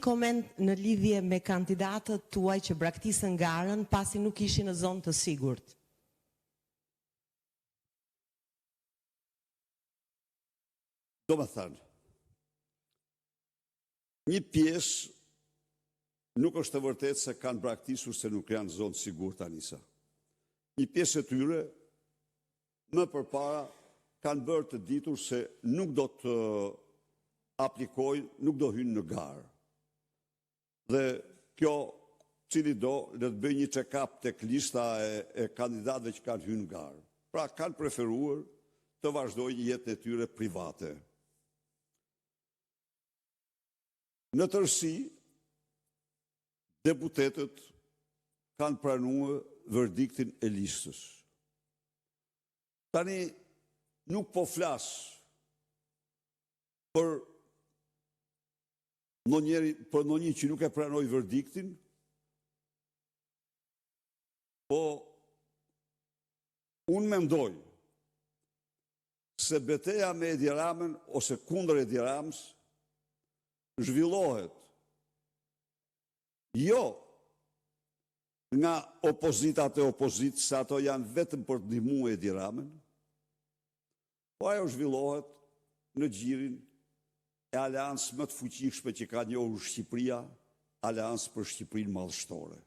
Koment në lidhje me kandidatët tuaj që braktisën garën pasi nuk ishin në zonë të sigurt. Do më thënë, një pjesë nuk është të vërtet se kanë braktisur se nuk janë zonë sigurt Anisa. Një pjesë e tyre më përpara kanë bërë të ditur se nuk do të aplikojnë, nuk do hynë në garë. Dhe kjo, cili do, le të bëjë një check-up tek lista e kandidatëve që kanë hynë në garë. Pra kanë preferuar të vazhdojnë jetën e tyre private. Në tërësi, deputetët kanë pranuar verdiktin e listës. Tani nuk po flas për ndonjë që nuk e pranoi verdiktin, po unë mendoj se betejë me Edi Ramën ose kundër Edi Ramës zhvillohet jo nga opozitat e opozitës, se ato janë vetëm për të ndihmuar Edi Ramën, po ajo zhvillohet në gjirin e aleancë më të fuqishme që ka njohur Shqipëria, aleancë për Shqipërinë madhështore.